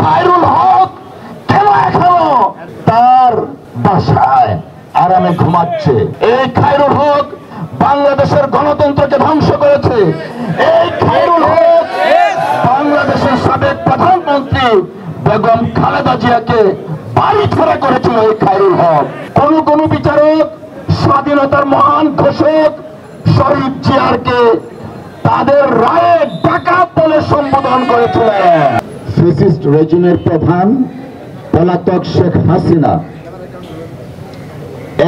খায়রুল হক কেন এখনো তার বাসায় আরামে ঘুমাচ্ছে? এই খায়রুল হক বাংলাদেশের গণতন্ত্রকে ধ্বংস করেছে। এই খায়রুল হক বাংলাদেশের সাবেক প্রধানমন্ত্রী বেগম খালেদা জিয়াকে বাড়ি ছাড়া করেছিল। এই খায়রুল হক কোন বিচারক স্বাধীনতার মহান ঘোষক শহীদ জিয়ারকে তাদের রায়ে ডাকাত বলে সম্বোধন করেছিলেন। ফ্যাসিস্ট রেজিমের প্রধান পলাতক শেখ হাসিনা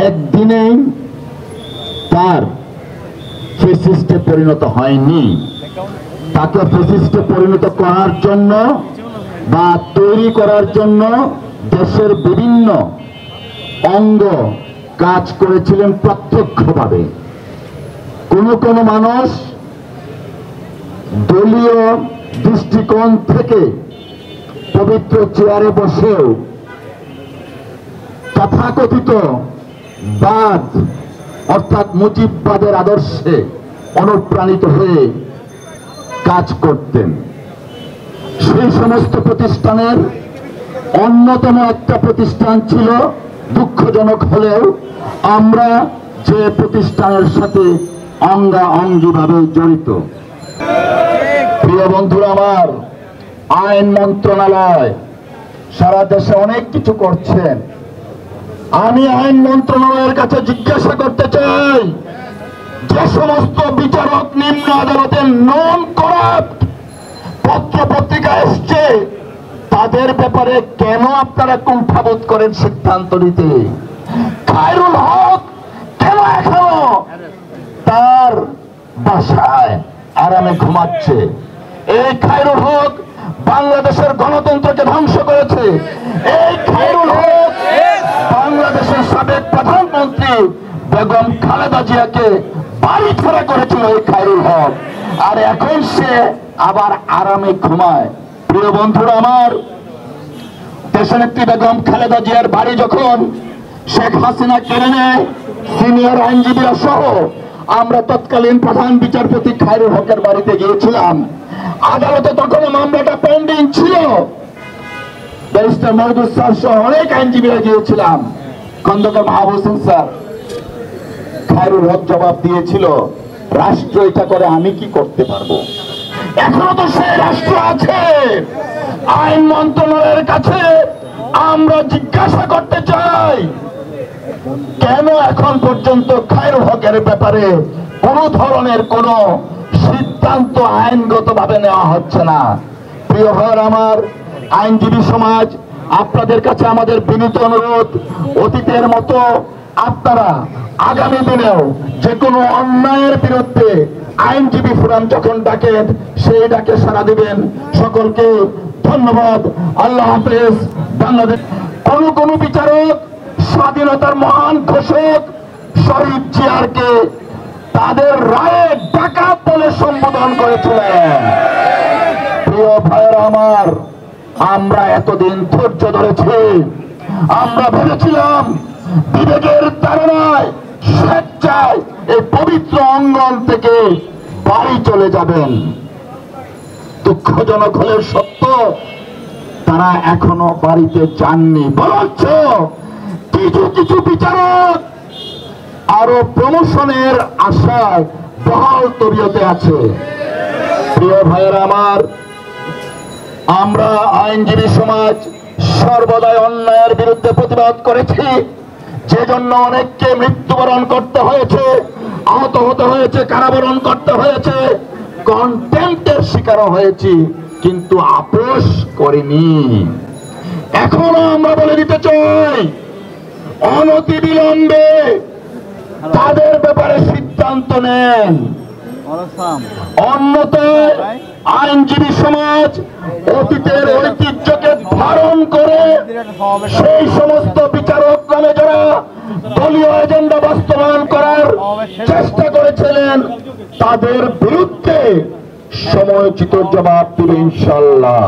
একদিনেই তার ফ্যাসিস্টে পরিণত হয়নি। তাকে ফ্যাসিস্টে পরিণত করার জন্য বা তৈরি করার জন্য দেশের বিভিন্ন অঙ্গ কাজ করেছিলেন প্রত্যক্ষভাবে। কোন মানুষ দলীয় দৃষ্টিকোণ থেকে পবিত্র চেয়ারে বসেও তথাকথিত বাদ অর্থাৎ মুজিববাদের আদর্শে অনুপ্রাণিত হয়ে কাজ করতেন। সেই সমস্ত প্রতিষ্ঠানের অন্যতম একটা প্রতিষ্ঠান ছিল, দুঃখজনক হলেও আমরা যে প্রতিষ্ঠানের সাথে অঙ্গাঅঙ্গিভাবে জড়িত। প্রিয় বন্ধুরা আমার, আইন মন্ত্রণালয় সারা দেশে অনেক কিছু করছেন। আমি আইন মন্ত্রণালয়ের কাছে জিজ্ঞাসা করতে চাই, যে সমস্ত বিচারক নিম্ন আদালতের নন করাপ্ট পত্র পত্রিকা এসছে, তাদের ব্যাপারে কেন আপনারা কুণ্ঠাবোধ করেন সিদ্ধান্ত নিতে? খায়রুল হক কেন এখনো তার বাসায় আরামে ঘুমাচ্ছে? এই খায়রুল হক বাংলাদেশের গণতন্ত্রকে ধ্বংস করেছে। এই খায়রুল হক বাংলাদেশের সাবেক প্রধানমন্ত্রী বেগম খালেদা জিয়াকে বাড়ি ছাড়া করেছিল। এই খায়রুল হক আর এখন সে আবার আরামে ঘুমায়। প্রিয় বন্ধুরা আমার, দেশনেত্রী বেগম খালেদা জিয়ার বাড়ি যখন শেখ হাসিনা কেড়ে নেয়, সিনিয়র আইনজীবীরা সহ আমরা তৎকালীন প্রধান বিচারপতি খায়রুল হকের বাড়িতে গিয়েছিলাম। আদালতে তখন মামলাটা পেন্ডিং ছিল। ব্যারিস্টার মওদুদ স্যার সহ অনেক আইনজীবীরা গিয়েছিলাম। খন্দকার মাহবুব হোসেন স্যার, খায়রুল হক জবাব দিয়েছিল, রাষ্ট্র এটা করে আমি কি করতে পারবো? এখনো তো সেই রাষ্ট্র আছে। আইন মন্ত্রণালয়ের কাছে আমরা জিজ্ঞাসা করতে চাই, কেন এখন পর্যন্ত খায়রুল হকের ব্যাপারে কোন ধরনের কোন সিদ্ধান্ত আইনগতভাবে নেওয়া হচ্ছে না? প্রিয় ভাইয়ের আমার, আইনজীবী সমাজ, আপনাদের কাছে আমাদের বিনীত অনুরোধ, অতীতের মতো আপনারা আগামী দিনেও যে কোনো অন্যায়ের বিরুদ্ধে আইনজীবী ফোরাম যখন ডাকেন, সেই ডাকে সাড়া দিবেন। সকলকে ধন্যবাদ। আল্লাহ হাফেজ। বাংলাদেশ কোন বিচারক স্বাধীনতার মহান ঘোষক শহীদ জিয়ারকে তাদের রায়ে ডাকাত বলে সম্বোধন করেছিলেন। প্রিয় ভাইয়েরা আমার, আমরা এতদিন ধৈর্য ধরেছি। আমরা ভেবেছিলাম বিবেকের তাড়নায় স্বেচ্ছায় এই পবিত্র অঙ্গন থেকে বাড়ি চলে যাবেন। দুঃখজনক হলে সত্য, তারা এখনো বাড়িতে যাননি। বরঞ্চ কিছু বিচারক আরো প্রমোশনের আশায় বহাল তবিয়তে আছে। প্রিয় ভাইয়েরা আমার, আমরা আইনজীবী সমাজ সর্বদাই অন্যায়ের বিরুদ্ধে প্রতিবাদ করেছি, যে জন্য অনেককে মৃত্যুবরণ করতে হয়েছে, আহত হতে হয়েছে, কারাবরণ করতে হয়েছে, কন্টেম্পটের শিকারও হয়েছি, কিন্তু আপোষ করিনি। এখনো আমরা বলে দিতে চাই, অনতিবিলম্বে তাদের ব্যাপারে সিদ্ধান্ত নেন। অন্যথায় আইনজীবী সমাজ অতীতের ঐতিহ্যকে ধারণ করে সেই সমস্ত বিচারক নামে যারা দলীয় এজেন্ডা বাস্তবায়ন করার চেষ্টা করেছিলেন, তাদের বিরুদ্ধে সময়োচিত জবাব দেবে ইনশাআল্লাহ।